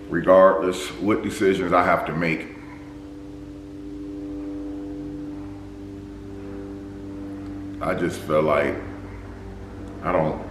regardless what decisions I have to make. I just feel like I don't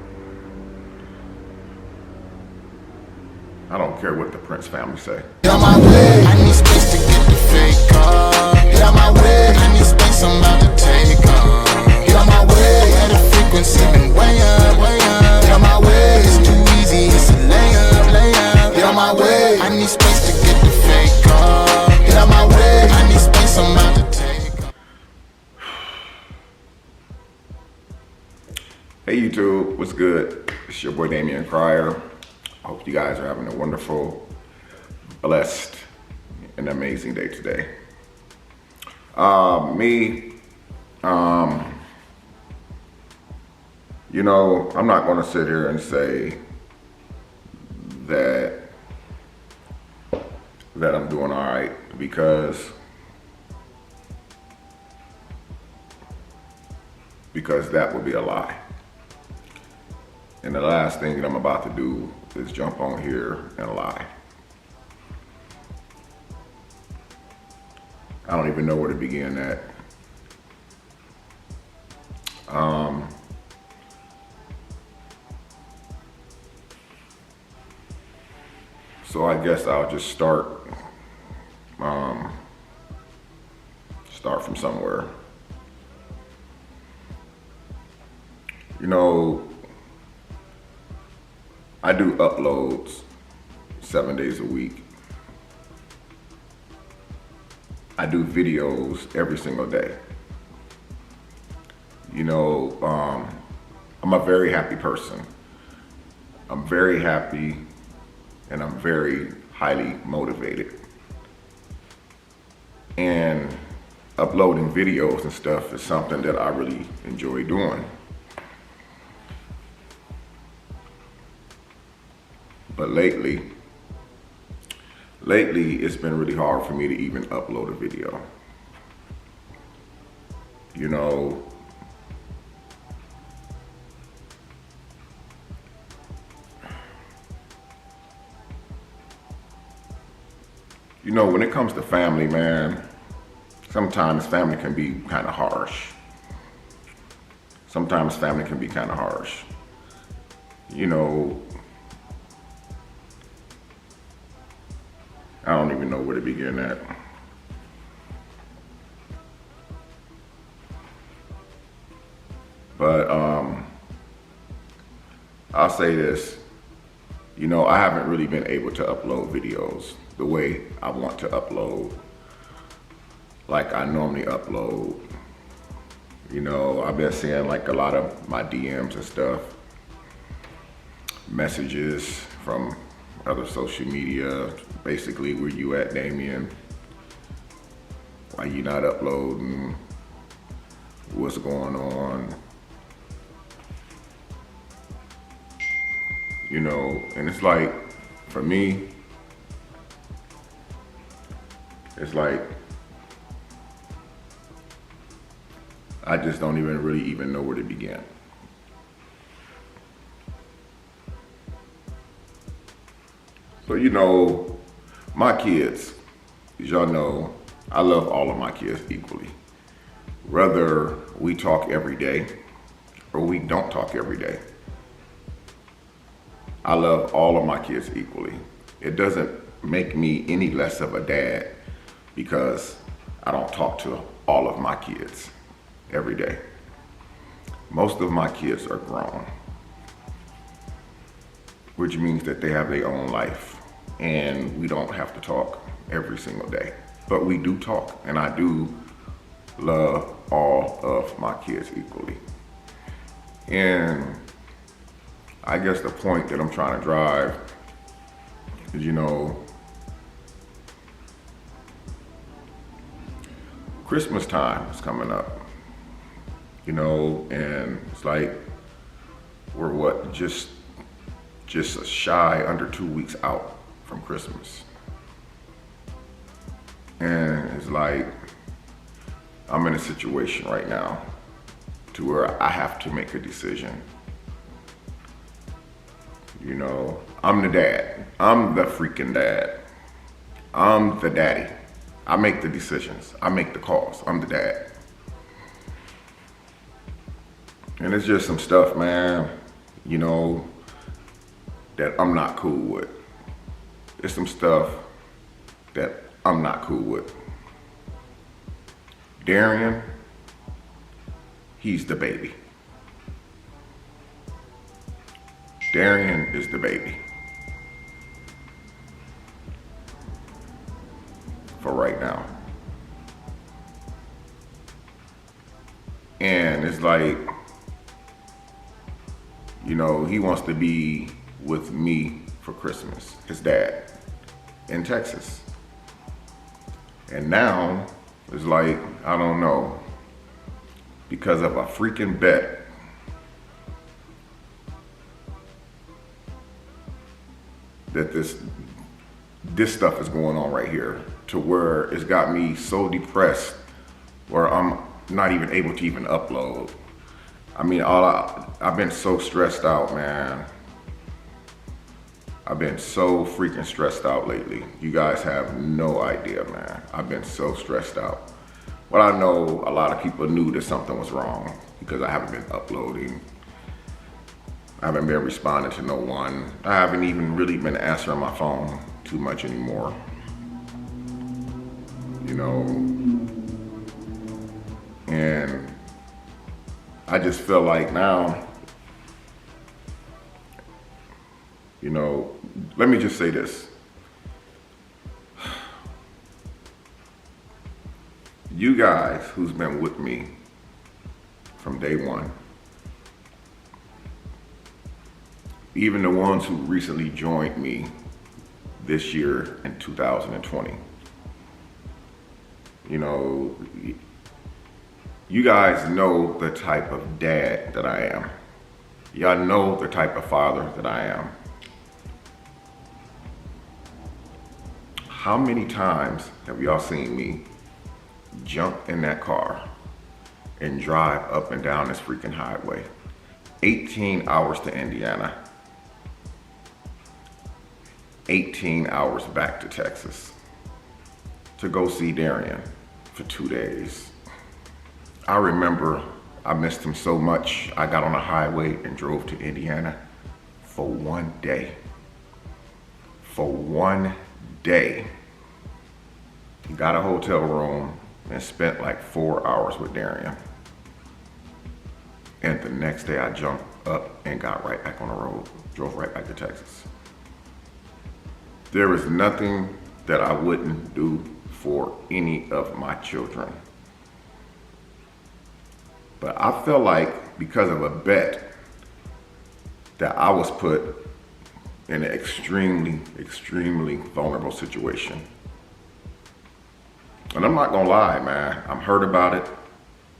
care what the Prince family say. Get out my way, I need space to get the fake car. Get out my way, I need space, I'm about to take on. Get out my way, yeah, the frequency been way up, way up. Get out my way, it's too easy, it's a layup, layup. Get out my way, I need space to get the fake car. Get out my way, I need space, I'm about to take on. Hey YouTube, what's good? It's your boy Darion Crier. I hope you guys are having a wonderful, blessed, and amazing day today. You know, I'm not gonna sit here and say that I'm doing all right, because that would be a lie. And the last thing that I'm about to do is jump on here and lie. I don't even know where to begin at. So I guess I'll just start from somewhere. You know, I do uploads 7 days a week. I do videos every single day. You know, I'm a very happy person. I'm very happy and I'm very highly motivated. And uploading videos and stuff is something that I really enjoy doing. But lately it's been really hard for me to even upload a video. You know, when it comes to family, man, sometimes family can be kind of harsh. You know, I don't even know where to begin at. But I'll say this, you know, I haven't really been able to upload videos the way I want to upload, like I normally upload. You know, I've been seeing like a lot of my DMs and stuff, messages from other social media, basically, where you at, Darion? Why you not uploading? What's going on? You know, and it's like, for me, it's like, I just don't really even know where to begin. So, you know, my kids, as y'all know, I love all of my kids equally. Whether we talk every day or we don't talk every day, I love all of my kids equally. It doesn't make me any less of a dad because I don't talk to all of my kids every day. Most of my kids are grown, which means that they have their own life and we don't have to talk every single day. But we do talk, and I do love all of my kids equally. And I guess the point that I'm trying to drive is, you know, Christmas time is coming up, you know, and it's like, we're what, just a shy under 2 weeks out from Christmas. And it's like, I'm in a situation right now to where I have to make a decision. You know, I'm the dad. I'm the freaking dad. I'm the daddy. I make the decisions. I make the calls. I'm the dad. And it's just some stuff, man, you know, that I'm not cool with. It's some stuff that I'm not cool with. Darion, he's the baby. Darion is the baby. For right now. And it's like, you know, he wants to be with me for Christmas, his dad, in Texas. And now, it's like, I don't know, because of a freaking bet, that this stuff is going on right here, to where it's got me so depressed where I'm not even able to even upload. I mean, I've been so stressed out, man. I've been so freaking stressed out lately. You guys have no idea, man. I've been so stressed out. But I know a lot of people knew that something was wrong because I haven't been uploading. I haven't been responding to no one. I haven't even really been answering my phone too much anymore. You know, and I just feel like now, you know, let me just say this. You guys who's been with me from day one, even the ones who recently joined me this year in 2020, you know, you guys know the type of dad that I am. Y'all know the type of father that I am. How many times have y'all seen me jump in that car and drive up and down this freaking highway? 18 hours to Indiana. 18 hours back to Texas to go see Darion for 2 days. I remember I missed him so much, I got on a highway and drove to Indiana for 1 day. For 1 day. Got a hotel room and spent like 4 hours with Darion. And the next day I jumped up and got right back on the road, drove right back to Texas. There is nothing that I wouldn't do for any of my children. But I feel like because of a bet that I was put in an extremely, extremely vulnerable situation. And I'm not gonna lie, man, I'm hurt about it.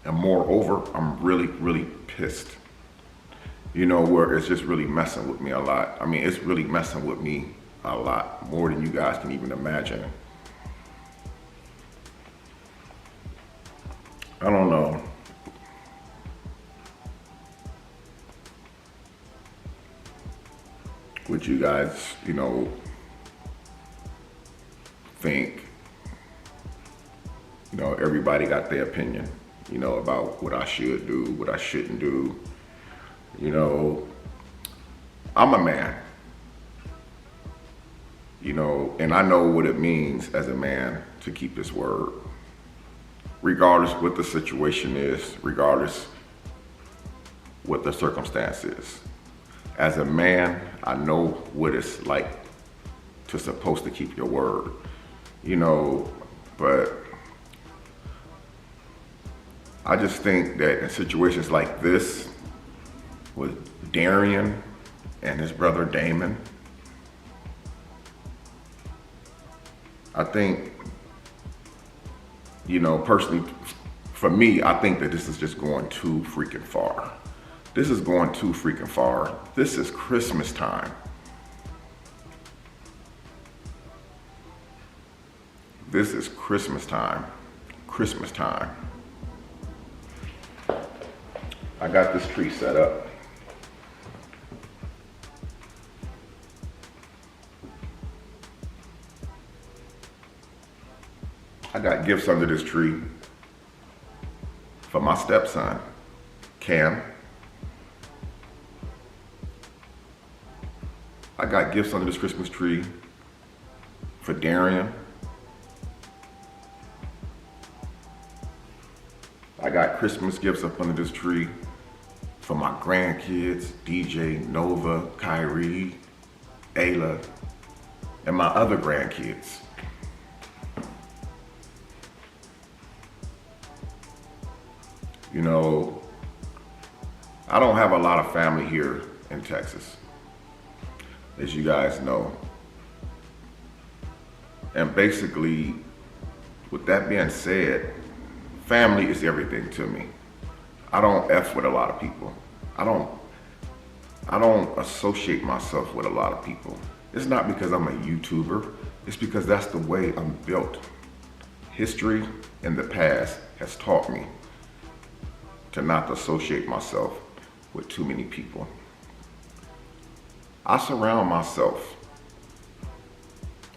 And moreover, I'm really, really pissed. You know, where it's just really messing with me a lot. I mean, it's really messing with me a lot, more than you guys can even imagine. I don't know. What you guys, you know, think. You know, everybody got their opinion, you know, about what I should do, what I shouldn't do. You know, I'm a man. You know, and I know what it means as a man to keep his word. Regardless what the situation is, regardless what the circumstance is. As a man, I know what it's like to supposed to keep your word, you know, but I just think that in situations like this, with Darion and his brother Damon, I think, you know, personally, for me, I think that this is just going too freaking far. This is going too freaking far. This is Christmas time. This is Christmas time. Christmas time. I got this tree set up. I got gifts under this tree for my stepson, Cam. I got gifts under this Christmas tree for Darion. I got Christmas gifts up under this tree for my grandkids, DJ, Nova, Kyrie, Ayla, and my other grandkids. You know, I don't have a lot of family here in Texas, as you guys know. And basically, with that being said, family is everything to me. I don't F with a lot of people. I don't associate myself with a lot of people. It's not because I'm a YouTuber, it's because that's the way I'm built. History in the past has taught me to not associate myself with too many people. I surround myself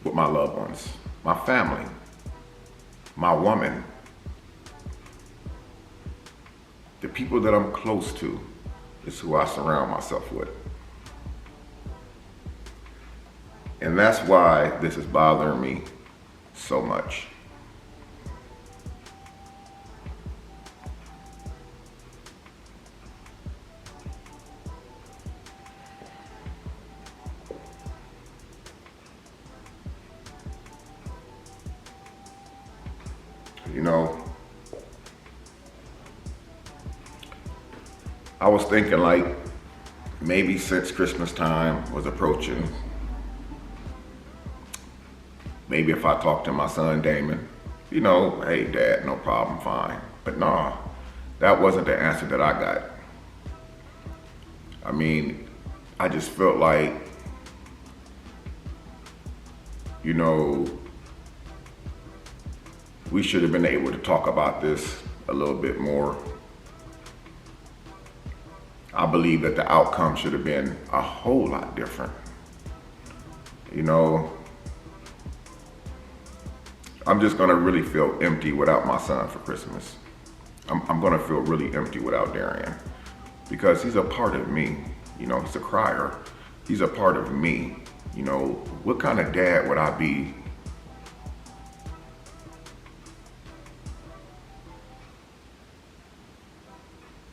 with my loved ones, my family, my woman, the people that I'm close to is who I surround myself with. And that's why this is bothering me so much. You know, I was thinking like maybe since Christmas time was approaching, maybe if I talked to my son Damon, you know, hey dad, no problem, fine. But nah, that wasn't the answer that I got. I mean, I just felt like, you know, we should have been able to talk about this a little bit more. I believe that the outcome should have been a whole lot different. You know, I'm just gonna really feel empty without my son for Christmas. I'm gonna feel really empty without Darion because he's a part of me. You know, he's a crier. He's a part of me. You know, what kind of dad would I be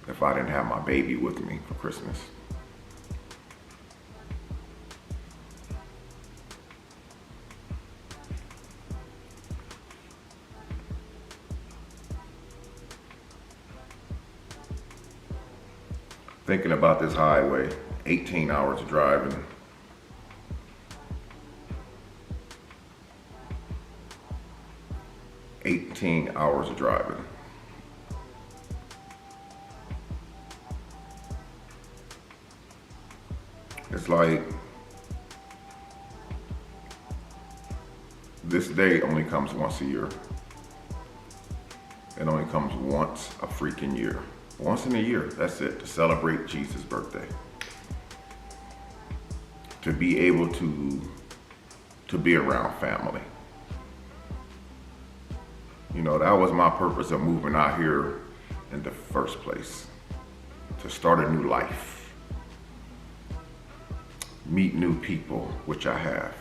if I didn't have my baby with me for Christmas? Thinking about this highway, 18 hours of driving. Hours of driving. It's like this day only comes once a year. It only comes once a freaking year. Once in a year, that's it, to celebrate Jesus' birthday. To be able to be around family. You know, that was my purpose of moving out here in the first place. To start a new life. Meet new people, which I have.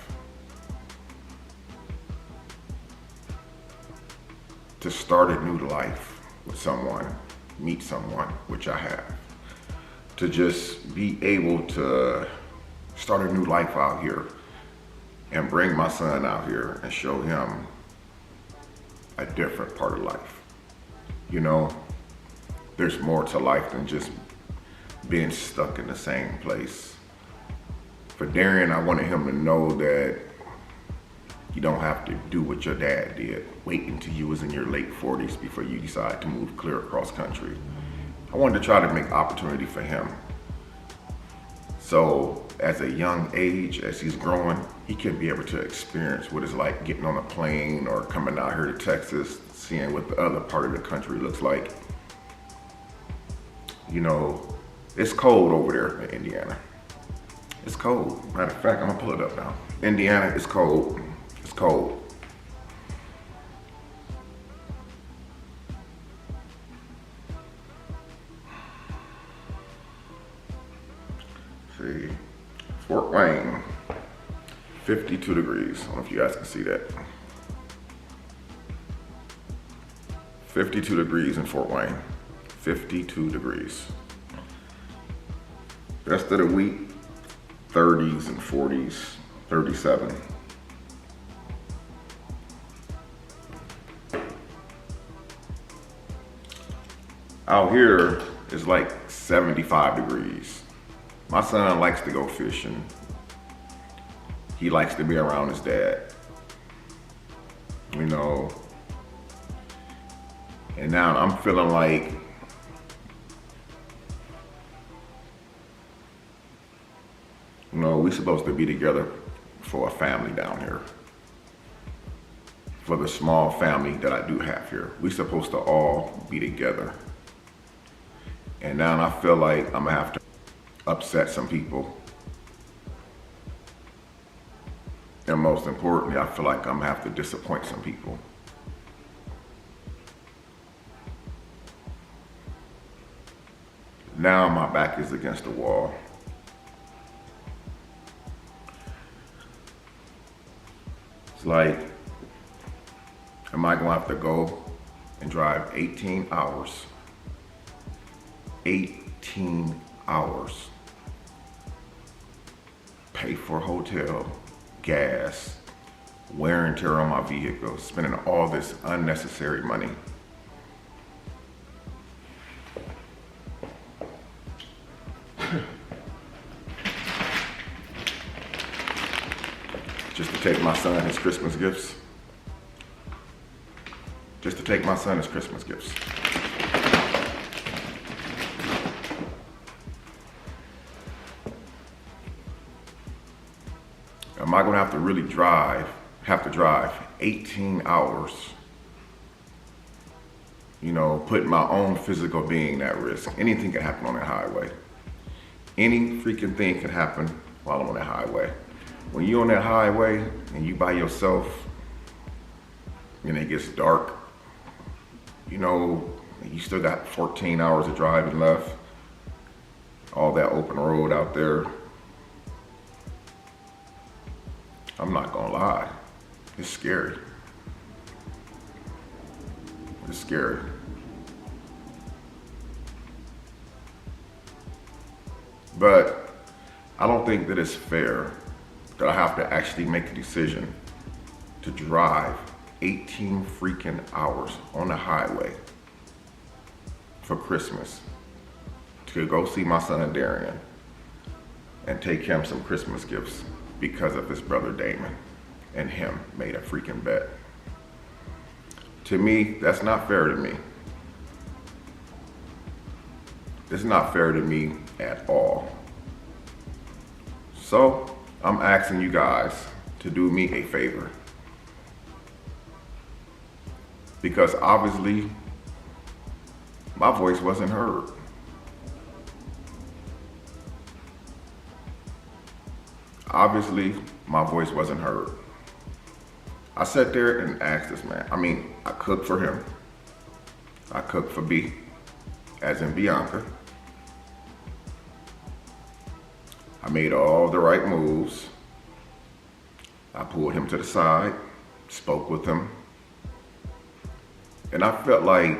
To start a new life with someone, meet someone, which I have. To just be able to start a new life out here and bring my son out here and show him a different part of life. You know, there's more to life than just being stuck in the same place. For Darion, I wanted him to know that you don't have to do what your dad did. Wait until you was in your late 40s before you decide to move clear across country. I wanted to try to make opportunity for him. So as a young age, as he's growing, he can be able to experience what it's like getting on a plane or coming out here to Texas, seeing what the other part of the country looks like. You know, it's cold over there in Indiana. It's cold. Matter of fact, I'm gonna pull it up now. Indiana is cold. It's cold. Fort Wayne, 52 degrees. I don't know if you guys can see that. 52 degrees in Fort Wayne, 52 degrees. Rest of the week, 30s and 40s, 37. Out here, it's like 75 degrees. My son likes to go fishing. He likes to be around his dad. You know, and now I'm feeling like we're supposed to be together for a family down here. For the small family that I do have here. We're supposed to all be together. And now I feel like I'm gonna have to upset some people. And most importantly, I feel like I'm gonna have to disappoint some people. Now my back is against the wall. It's like, am I gonna have to go and drive 18 hours? 18 hours. Pay for hotel, gas, wear and tear on my vehicle, spending all this unnecessary money. Just to take my son his Christmas gifts. Just to take my son his Christmas gifts. Am I gonna have to really drive 18 hours, putting my own physical being at risk? Anything can happen on that highway. Any freaking thing can happen while I'm on that highway. When you're on that highway and you by yourself and it gets dark, you still got 14 hours of driving left, all that open road out there. I'm not gonna lie, it's scary. It's scary. But I don't think that it's fair that I have to actually make a decision to drive 18 freaking hours on the highway for Christmas to go see my son Darion and take him some Christmas gifts because of his brother Damon and him made a freaking bet. To me, that's not fair to me. It's not fair to me at all. So I'm asking you guys to do me a favor. Because obviously my voice wasn't heard. Obviously, my voice wasn't heard. I sat there and asked this man. I cooked for him. I cooked for B, as in Bianca. I made all the right moves. I pulled him to the side, spoke with him. And I felt like,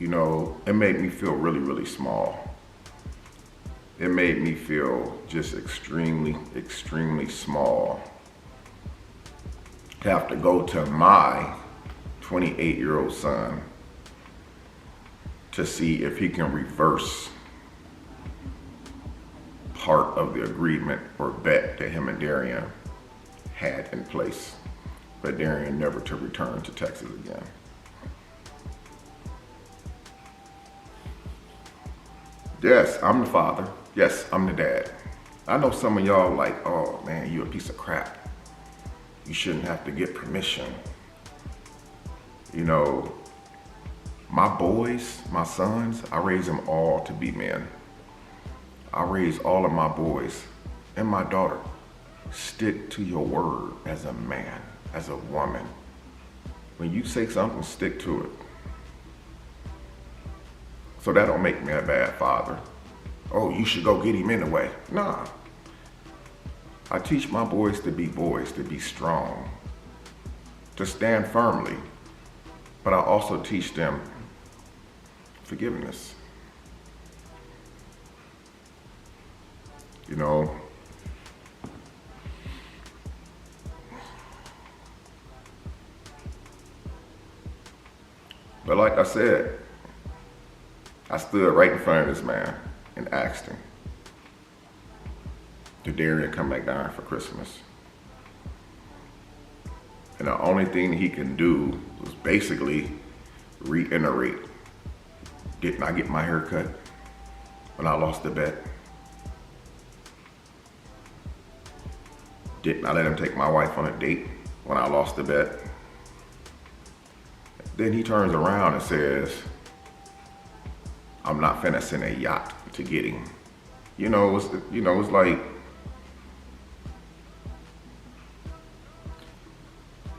it made me feel really, really small. It made me feel just extremely, extremely small to have to go to my 28-year-old son to see if he can reverse part of the agreement or bet that him and Darion had in place, but Darion never to return to Texas again. Yes, I'm the father. Yes, I'm the dad. I know some of y'all like, oh man, you a piece of crap. You shouldn't have to get permission. My boys, my sons, I raise them all to be men. I raise all of my boys and my daughter. Stick to your word as a man, as a woman. When you say something, stick to it. So that don't make me a bad father. Oh, you should go get him anyway. Nah, I teach my boys, to be strong, to stand firmly. But I also teach them forgiveness. You know, but like I said, I stood right in front of this man and asked him, did Darion come back down for Christmas? And the only thing he can do was basically reiterate, didn't I get my hair cut when I lost the bet? Didn't I let him take my wife on a date when I lost the bet? Then he turns around and says, I'm not finna send a yacht to get him. It's like,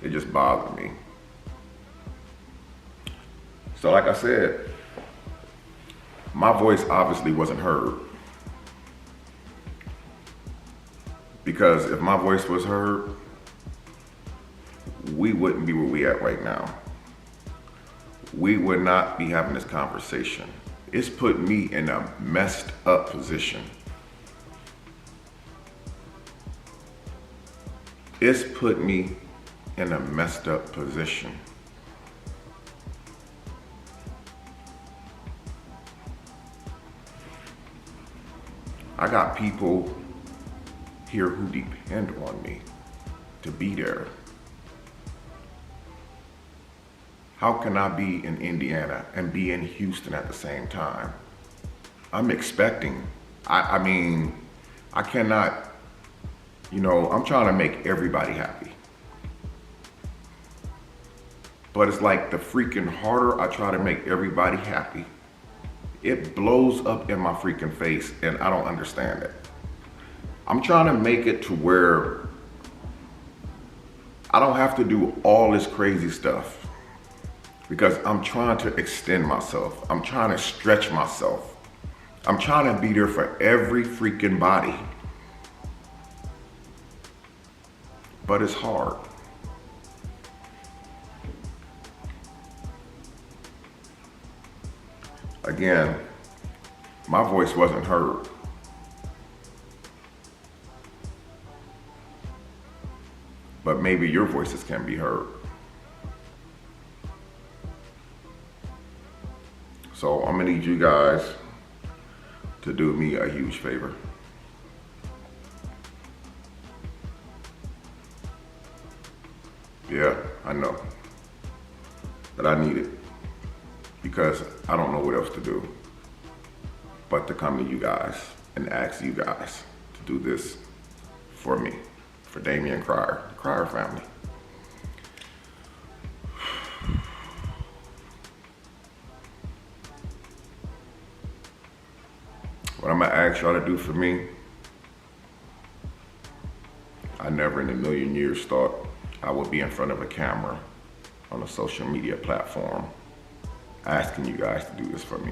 it just bothered me. So like I said, my voice obviously wasn't heard. Because if my voice was heard, we wouldn't be where we at right now. We would not be having this conversation. It's put me in a messed up position. It's put me in a messed up position. I got people here who depend on me to be there. How can I be in Indiana and be in Houston at the same time? I'm expecting, I cannot, I'm trying to make everybody happy. But it's like the freaking harder I try to make everybody happy, it blows up in my freaking face and I don't understand it. I'm trying to make it to where I don't have to do all this crazy stuff because I'm trying to extend myself. I'm trying to stretch myself. I'm trying to be there for every freaking body. But it's hard. Again, my voice wasn't heard. But maybe your voices can be heard. So I'm gonna need you guys to do me a huge favor. Yeah, I know. But I need it. Because I don't know what else to do but to come to you guys and ask you guys to do this for me, for Damian Cryer, the Cryer family. What I'm gonna ask y'all to do for me, I never in a million years thought I would be in front of a camera on a social media platform asking you guys to do this for me.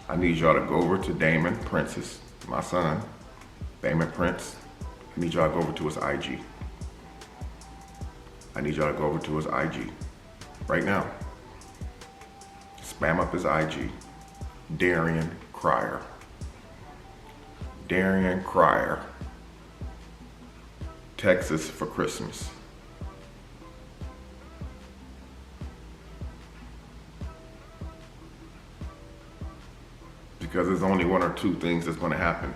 I need y'all to go over to Damon Prince's, my son, Damon Prince. I need y'all to go over to his IG. I need y'all to go over to his IG right now. Spam up his IG, Darion Cryer. Darion Cryer. Texas for Christmas. Because there's only one or two things that's gonna happen.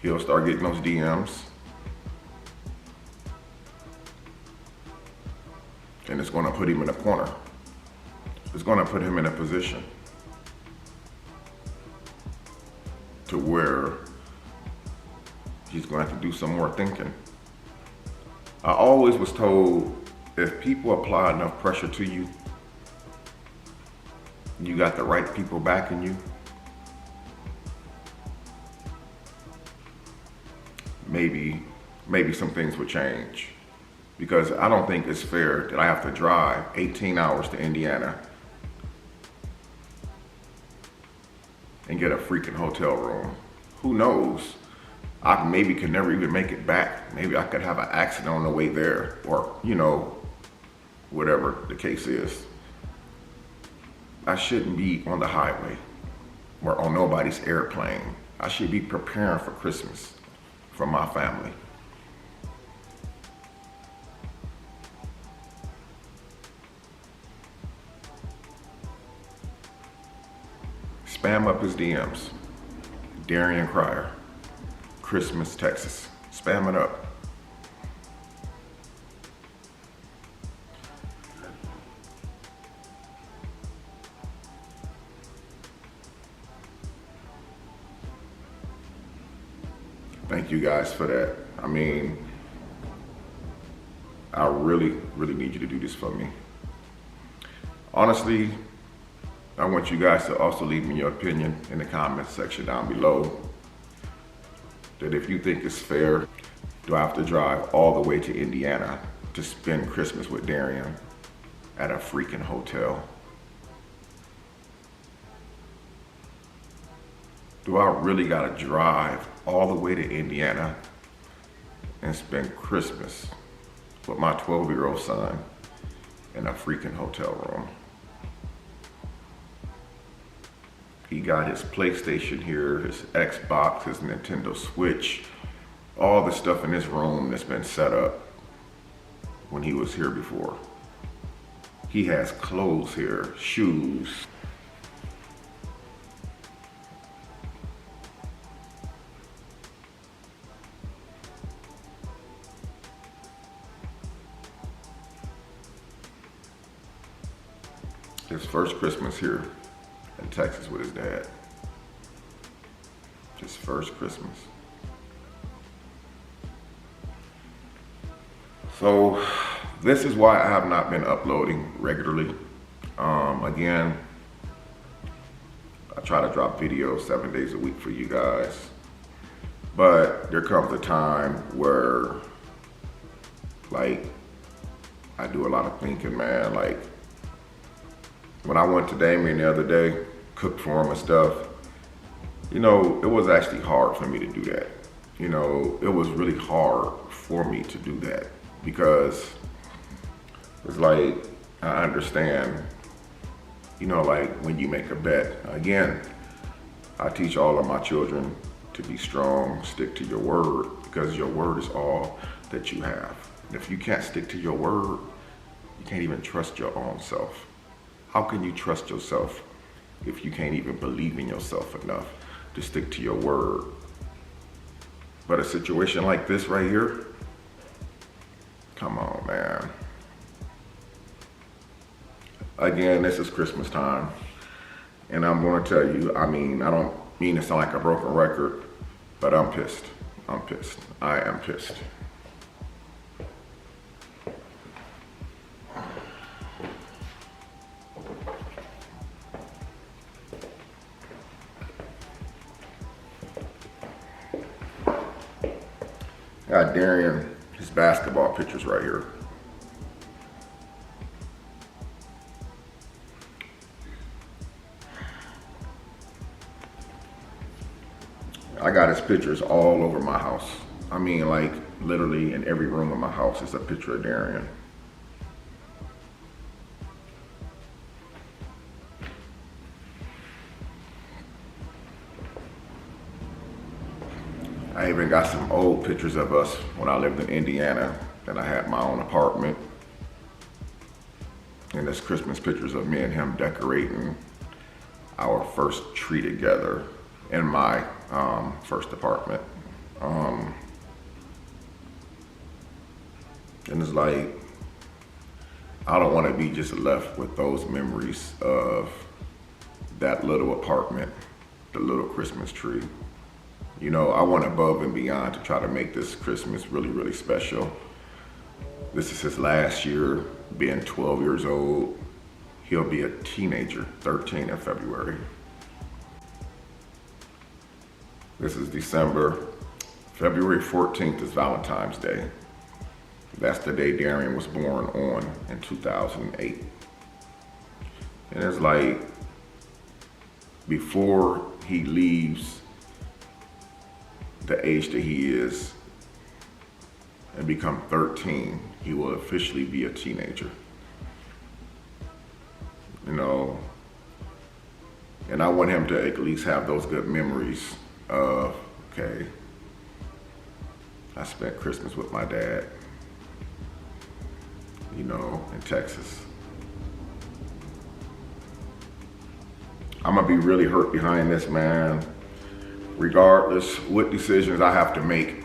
He'll start getting those DMs. And it's gonna put him in a corner. It's gonna put him in a position to where he's gonna have to do some more thinking. I always was told if people apply enough pressure to you, you got the right people backing you, maybe some things would change. Because I don't think it's fair that I have to drive 18 hours to Indiana and get a freaking hotel room. Who knows? I maybe could never even make it back. Maybe I could have an accident on the way there, or, you know, whatever the case is. I shouldn't be on the highway or on nobody's airplane. I should be preparing for Christmas for my family. Spam up his DMs. Darion Crier, Christmas, Texas. Spam it up. Thank you guys for that. I mean, I really, really need you to do this for me. Honestly, I want you guys to also leave me your opinion in the comments section down below. That if you think it's fair, do I have to drive all the way to Indiana to spend Christmas with Darion at a freaking hotel? Do I really gotta drive all the way to Indiana and spend Christmas with my 12-year-old son in a freaking hotel room? He got his PlayStation here, his Xbox, his Nintendo Switch, all the stuff in this room that's been set up when he was here before. He has clothes here, shoes. His first Christmas here in Texas with his dad. His first Christmas. So this is why I have not been uploading regularly. Again, I try to drop videos 7 days a week for you guys. But there comes a time where, like, I do a lot of thinking, man. Like, when I went to Damian the other day, cooked for him and stuff, you know, it was actually hard for me to do that. You know, it was really hard for me to do that because it's like, I understand, you know, like when you make a bet. Again, I teach all of my children to be strong, stick to your word, because your word is all that you have. And if you can't stick to your word, you can't even trust your own self. How can you trust yourself if you can't even believe in yourself enough to stick to your word? But a situation like this right here, come on, man. Again, this is Christmas time. And I'm gonna tell you, I mean, I don't mean to sound like a broken record, but I'm pissed. I'm pissed. I am pissed. Got Darion, his basketball pictures right here. I got his pictures all over my house. I mean, like, literally in every room of my house is a picture of Darion. I even got some old pictures of us when I lived in Indiana, and I had my own apartment. And there's Christmas pictures of me and him decorating our first tree together in my first apartment. And it's like, I don't want to be just left with those memories of that little apartment, the little Christmas tree. You know, I went above and beyond to try to make this Christmas really, really special. This is his last year being 12 years old. He'll be a teenager, 13 in February. This is December. February 14th is Valentine's Day. That's the day Darion was born on in 2008. And it's like, before he leaves the age that he is and become 13, he will officially be a teenager. You know, and I want him to at least have those good memories of, okay, I spent Christmas with my dad, you know, in Texas. I'm gonna be really hurt behind this, man. Regardless what decisions I have to make.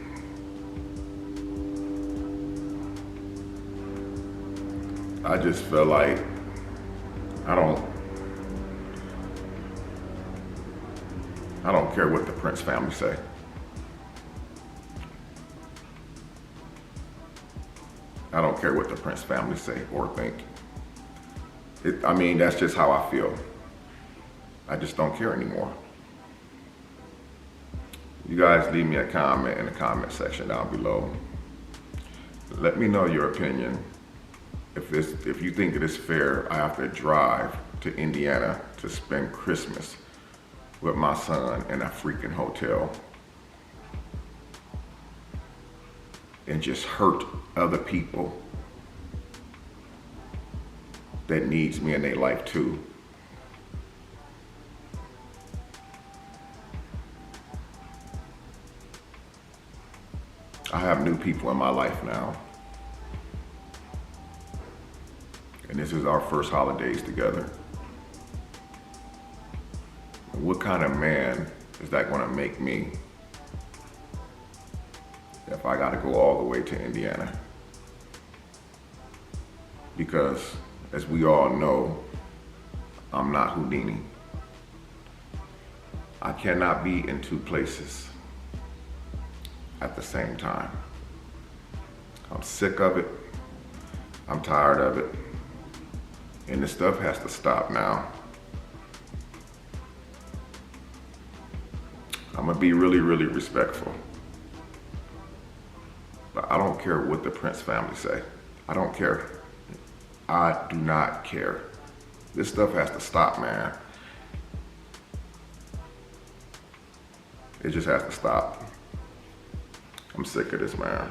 I just feel like I don't care what the Prince family say. I don't care what the Prince family say or think. I mean, that's just how I feel. I just don't care anymore. You guys leave me a comment in the comment section down below. Let me know your opinion. If you think it is fair, I have to drive to Indiana to spend Christmas with my son in a freaking hotel and just hurt other people that needs me in their life too. I have new people in my life now. And this is our first holidays together. What kind of man is that gonna make me if I gotta go all the way to Indiana? Because as we all know, I'm not Houdini. I cannot be in two places at the same time. I'm sick of it. I'm tired of it. And this stuff has to stop now. I'm gonna be really, really respectful. But I don't care what the Prince family say. I don't care. I do not care. This stuff has to stop, man. It just has to stop. I'm sick of this, man.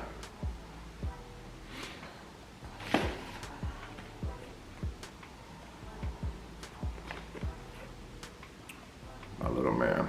My little man.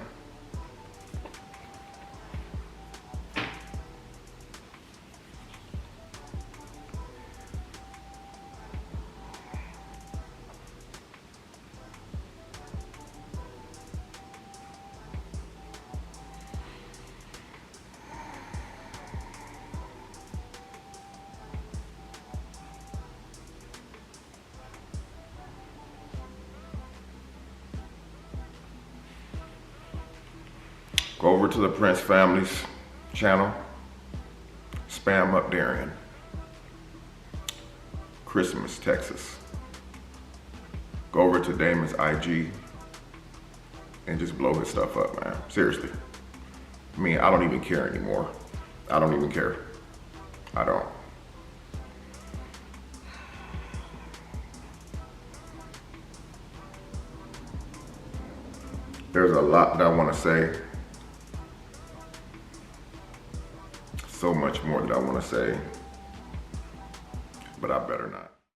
Go over to the Prince family's channel, spam up Darion. Christmas, Texas. Go over to Damon's IG and just blow his stuff up, man. Seriously. I mean, I don't even care anymore. I don't even care. I don't. There's a lot that I want to say. So much more that I want to say, but I better not.